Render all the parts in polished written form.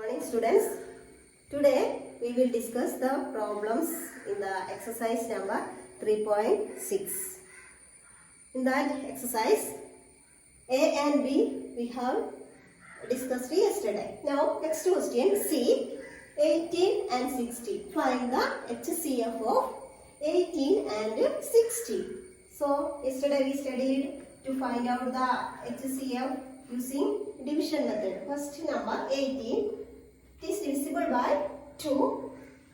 Morning students. Today we will discuss the problems in the exercise number 3.6. In that exercise A and B we have discussed yesterday. Now next question C, 18 and 60. Find the HCF of 18 and 60. So yesterday we studied to find out the HCF using division method. First number 18. It is divisible by 2,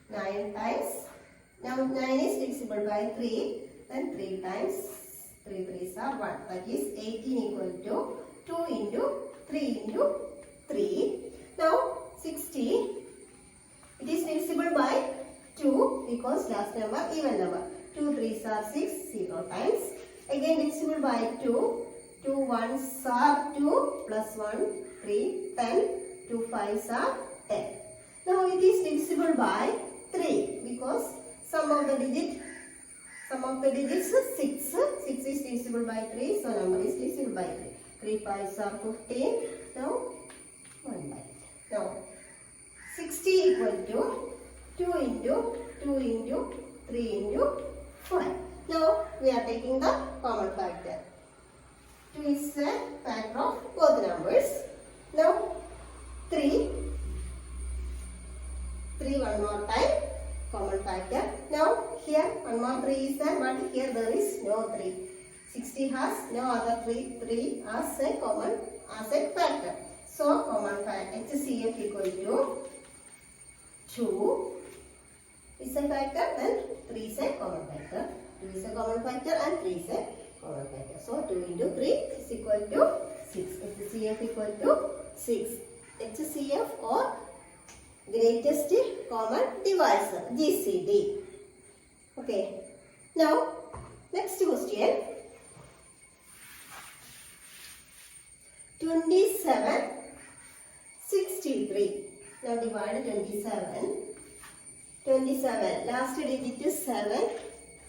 9 times. Now 9 is divisible by 3, then 3 times 3 3s are 1. That is 18 equal to 2 into 3 into 3. Now 60, it is divisible by 2 because last number even number. 2 3s are 6, 0 times. Again divisible by 2, 2 1s are 2 plus 1, 3, 10, 2 5s are 10. Now it is divisible by 3 because sum of the digits is 6. 6 is divisible by 3, so number is divisible by 3. 3 5s are 15. Now 1 by. Now 60 equal to 2 into 2 into 3 into 5. Now we are taking the common factor. 2 is a factor of both numbers. Now 3 one more time, common factor. Now here one more 3 is there, but here there is no 3. 60 has no other 3 as a common as a factor. So common factor HCF equal to 2 is a factor, then 3 is a common factor. 2 is a common factor and 3 is a common factor. So 2 into 3 is equal to 6. HCF equal to 6. HCF or greatest common divisor, GCD. Okay. Now next question. 27, 63. Now divide 27. 27. Last digit is 7.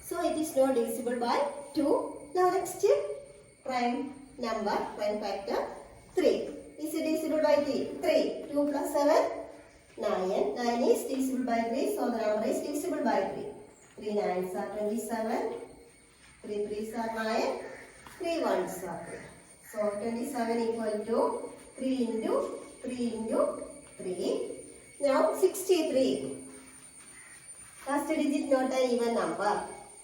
So it is not divisible by 2. Now next prime number, prime factor 3. Is it divisible by 3? 3. 2 plus 7, 9. 9 is divisible by 3. So the number is divisible by 3. 3 9s are 27. 3 3s are 9. 3 1s are 3. So 27 equal to 3 into 3 into 3. Now 63. Last digit not an even number.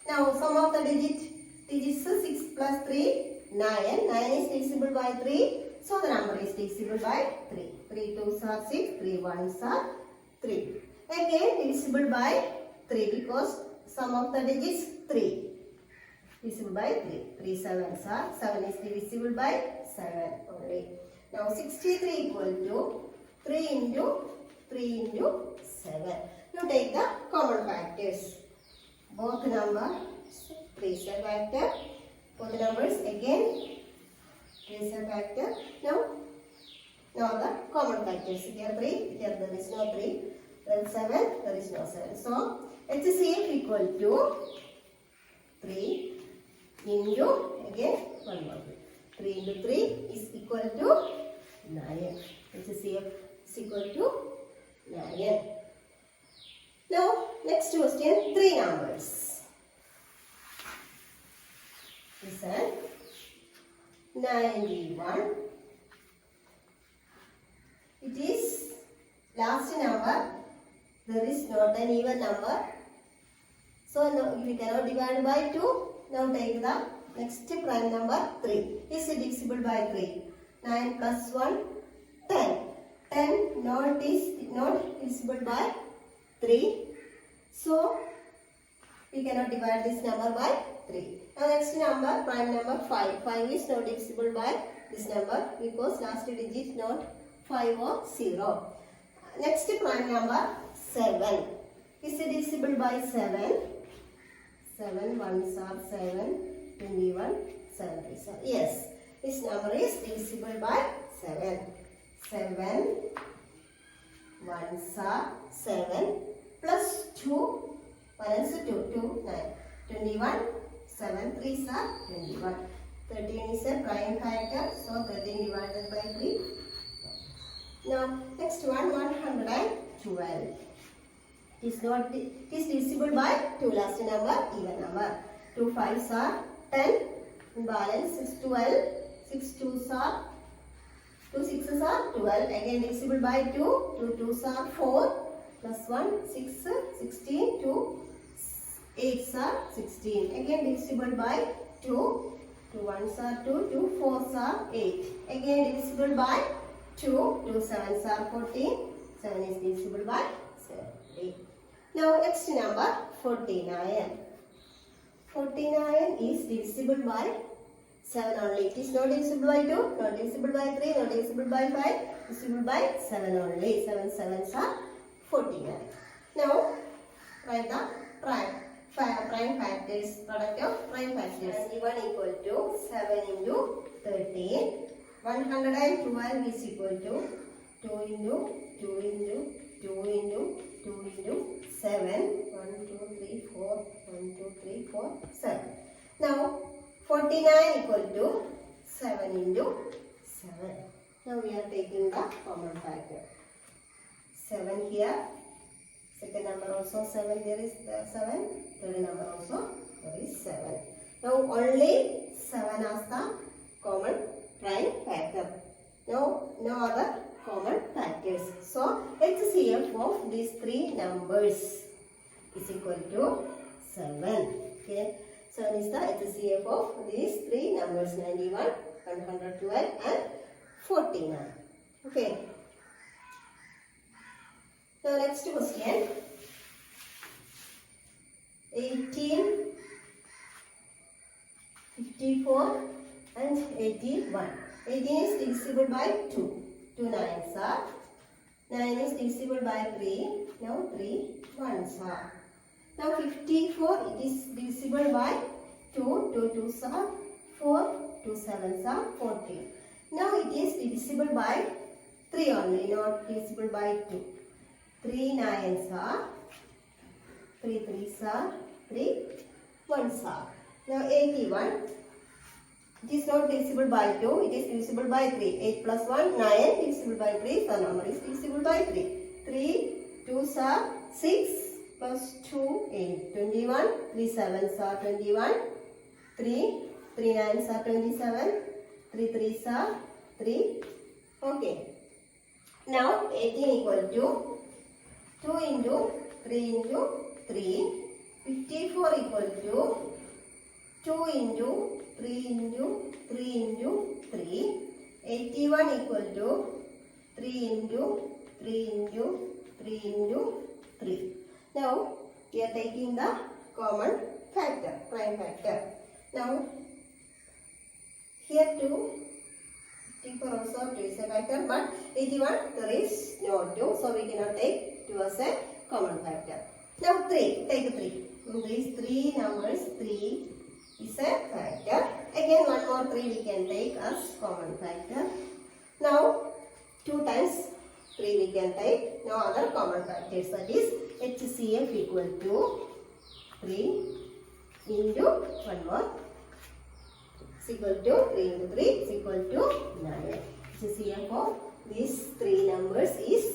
Now sum of the digits 6 plus 3, 9. 9 is divisible by 3. So the number is divisible by 3. 3 2s are 6, 3 1s are 3. Again divisible by 3 because sum of the digits 3. Divisible by 3. 3 7s are 7 is divisible by 7 only. Now 63 equal to 3 into 3 into 7. Now take the common factors. Both numbers 3 is a factor. Both numbers again 3 is a factor. Now the common factors. Here 3, here there is no 3. Then 7, there is no 7. So HCF equal to 3 into again 1 more 3 into 3 is equal to 9. HCF is equal to 9. Now next question, 3 numbers. Listen. 91. It is last number. There is not an even number. So no, we cannot divide by 2. Now take the next prime number 3. Is it divisible by 3? 9 plus 1, 10. 10 not divisible by 3. So we cannot divide this number by 3. Now next number, prime number 5. 5 is not divisible by this number because last digit not 5 or 0. Next prime number 7. Is it divisible by 7? 7 1s are 7, 21, 7 3s are. Yes, this number is divisible by 7. 7 1s are 7 plus 2. 1 is 2, 2, 9. 21, 7 3s are 21. 13 is a prime factor, so 13 divided by 3. Now Now, next one, 112. It is divisible by 2 last number, even number. 2 5s are 10, balance 6 12, 6 2s are 2 6s are 12, again divisible by 2, 2 2s are 4, plus 1 6, 16, 2 8s are 16, again divisible by 2, 2 1s are 2, 2 4s are 8, again divisible by 2, 2 7s are 14, 7 is divisible by 7. Now next number 49. 49 is divisible by 7 only. It is not divisible by 2, not divisible by 3, not divisible by 5, divisible by 7 only. 7 7s are 49. Now write the prime factors, product of prime factors. 91 equal to 7 into 13. 112 is equal to 2 into 2 into 2 into 2 into 7. 1 2 3 4, 1 2 3 4 7. Now 49 equal to 7 into 7. Now we are taking the common factor. 7 here. Second number also 7. There is 7. Third number also there is 7. Now only 7 as the common prime factor. No other common factors. So HCF of these three numbers is equal to 7. Okay. 7 is the HCF of these three numbers, 91, 112 and 49. Okay. Now next question. 18, 54 and 81. 18 is divisible by 2. 2 9s are. 9 is divisible by 3. Now 3 1s are. Now 54, it is divisible by 2. 2 2s are 4. 2 7s are 14. Now it is divisible by 3 only, not divisible by 2. 3 9s are. 3 3s are. 3 1s are. Now 81. It is not divisible by 2, it is divisible by 3. 8 plus 1, 9, divisible by 3, so number is divisible by 3. 3 2s are 6 plus 2, 8. 21, 3 7s are 21. 3 9s are 27. 3 3s are 3. Okay. Now 18 equal to 2 into 3 into 3. 54 equal to 2 into 3 into 3 into 3. 81 equal to 3 into 3 into 3 into 3. Now we are taking the common factor, prime factor. Now here 2, 54 also 2 is a factor, but 81 there is no 2, so we cannot take 2 as a common factor. Now 3, take 3. In these three numbers, 3 is a factor. Again one more 3 we can take as common factor. Now 2 times 3 we can take, no other common factors. That is HCF equal to 3 into one more is equal to 3 into 3 is equal to 9. HCF of these three numbers is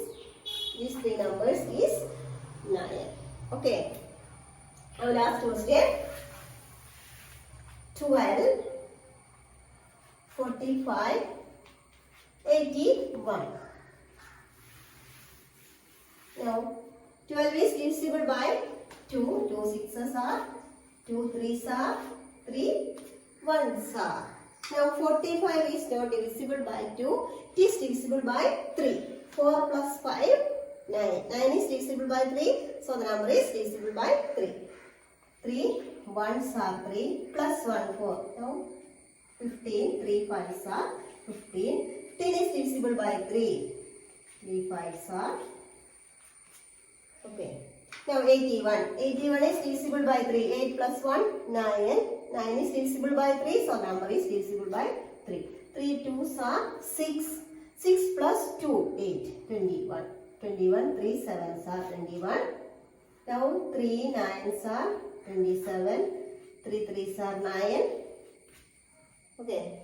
9. Okay. Now last question. 12, 45, 81. Now 12 is divisible by 2. 2 6s are. 2 3s are. 3 1s are. Now 45 is not divisible by 2. It is divisible by 3. 4 plus 5, 9. 9 is divisible by 3. So the number is divisible by 3. 3 1s are 3 plus 1 4. Now 15. 3 5s are 15. 10 is divisible by 3. 3 5s are. Okay. Now 81. 81 is divisible by 3. 8 plus 1 9. 9 is divisible by 3. So number is divisible by 3. 3 2s are 6. 6 plus 2 8. 21. 21. 3 7s are 21. Now 3 9s are 27. 3 3s are 9. Okay.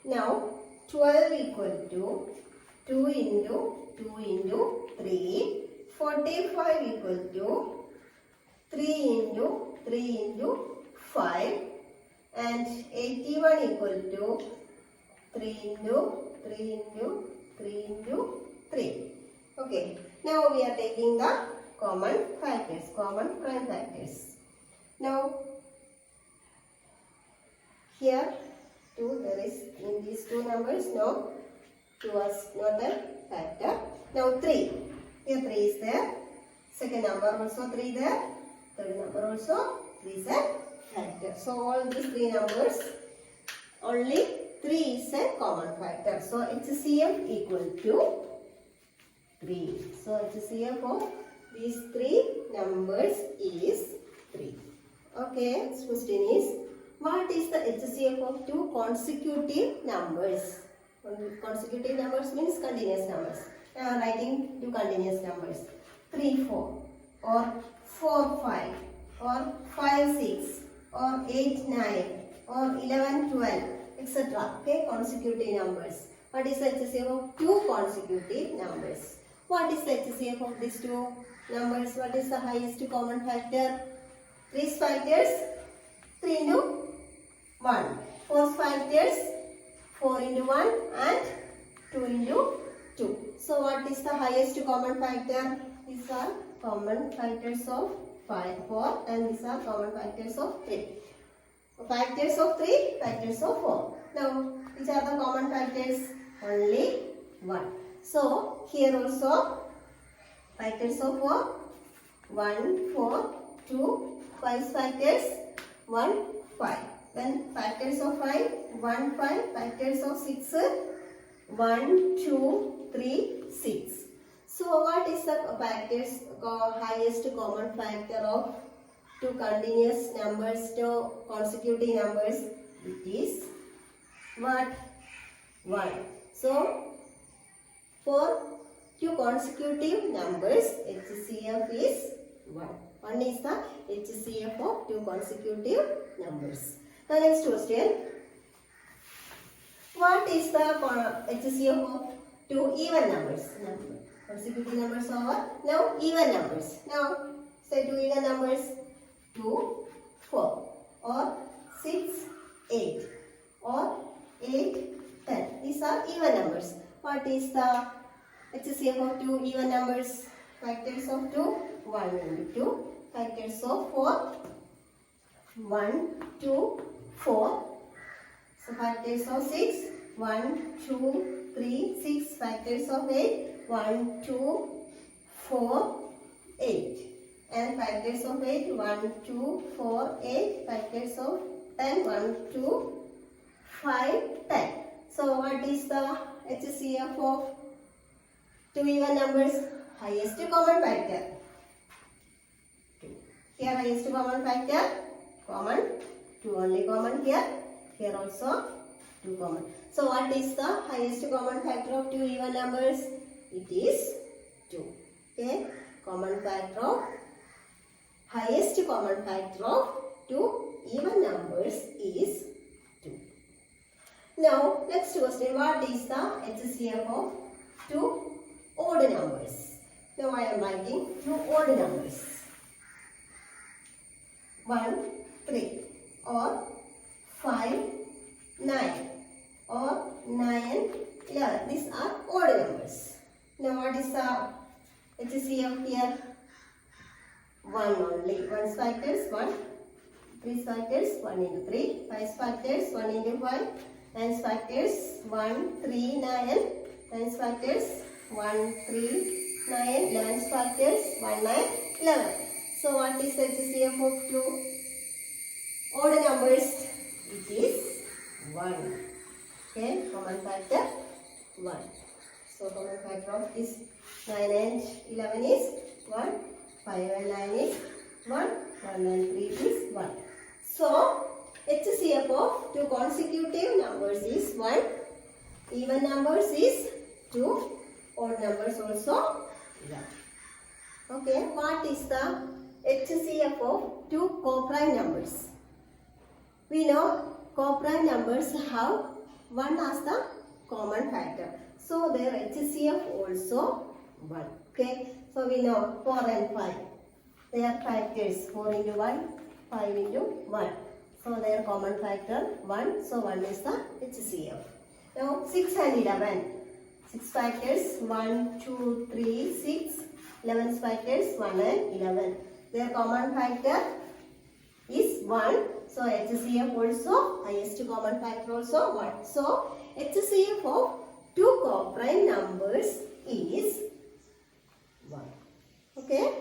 Now 12 equal to 2 into 2 into 3. 45 equal to 3 into 3 into 5. And 81 equal to 3 into 3 into 3 into 3. Okay. Now we are taking the common factors, common prime factors. Now here 2, there is in these two numbers, no, 2 was not a factor. Now 3, here 3 is there, second number also 3 there, third number also 3 is a factor. So all these 3 numbers, only 3 is a common factor. So HCF equal to 3. So HCF of these 3 numbers is 3. Okay, next question is, what is the HCF of 2 consecutive numbers? Consecutive numbers means continuous numbers. I am writing 2 continuous numbers. 3, 4 or 4, 5 or 5, 6 or 8, 9 or 11, 12, etc. Okay, consecutive numbers. What is the HCF of 2 consecutive numbers? What is the HCF of these 2 numbers? What is the highest common factor? 3 factors, 3 into 1. 4 factors, 4 into 1 and 2 into 2. So what is the highest common factor? These are common factors of 4 and these are common factors of 3. Factors of 3, factors of 4. Now, which are the common factors? Only 1. So, here also, factors of 4, 1, 4, 2, 5 factors, 1, 5. Then factors of 5, 1, 5, factors of 6, 1, 2, 3, 6. So, what is the factors, highest common factor of 2 continuous numbers to consecutive numbers? It is what? 1. So, for 2 consecutive numbers, HCF is 1. 1 is the HCF of 2 consecutive numbers. The next question. What is the HCF of 2 even numbers? Consecutive numbers over now even numbers. Now say 2 even numbers. 2, 4 or 6, 8 or 8, 10. These are even numbers. What is the HCF of 2 even numbers? Factors of 2, 1 into 2. Factors of 4, 1, 2, 4. So factors of 6, 1, 2, 3, 6. Factors of 8, 1, 2, 4, 8. And factors of 8, 1, 2, 4, 8. Factors of 10, 1, 2, 5, 10. So what is the HCF of 2 even numbers? Highest common factor. 2. Here highest common factor, common. 2 only common here. Here also 2 common. So what is the highest common factor of 2 even numbers? It is 2. Okay. Common factor of highest common factor of 2 even numbers is 2. Now, next question. What is the HCF of 2 odd numbers? Now, I am writing 2 odd numbers. 1, 3 or 5, 9 or 9, 11. These are odd numbers. Now, what is the HCF here? 1 only. 1's factors, 1. 3's factors, 1 into 3. 5's factors, 1 into 5. 9's factors, 1, 3, 9. 10's factors, 1, 3, 9. 11's factors, 1, 9, 11. So, what is the HCF of 2 odd numbers? It is 1. Okay, common factor 1. So, common factor of this 9 and 11 is 1. 5 and 9 is 1. 1 and 3 is 1. So, HCF of 2 consecutive numbers is 1. Even numbers is 2. Odd numbers also 1. Okay, what is the HCF of 2 coprime numbers? We know coprime numbers have 1 as the common factor. So their HCF also 1. Okay. So we know 4 and 5. They are factors. 4 into 1, 5 into 1. So their common factor 1. So 1 is the HCF. Now 6 and 11. 6 factors 1, 2, 3, 6. 11 factors 1 and 11. Their common factor is 1. So HCF also, highest common factor also 1. So HCF of two coprime numbers is 1. Okay.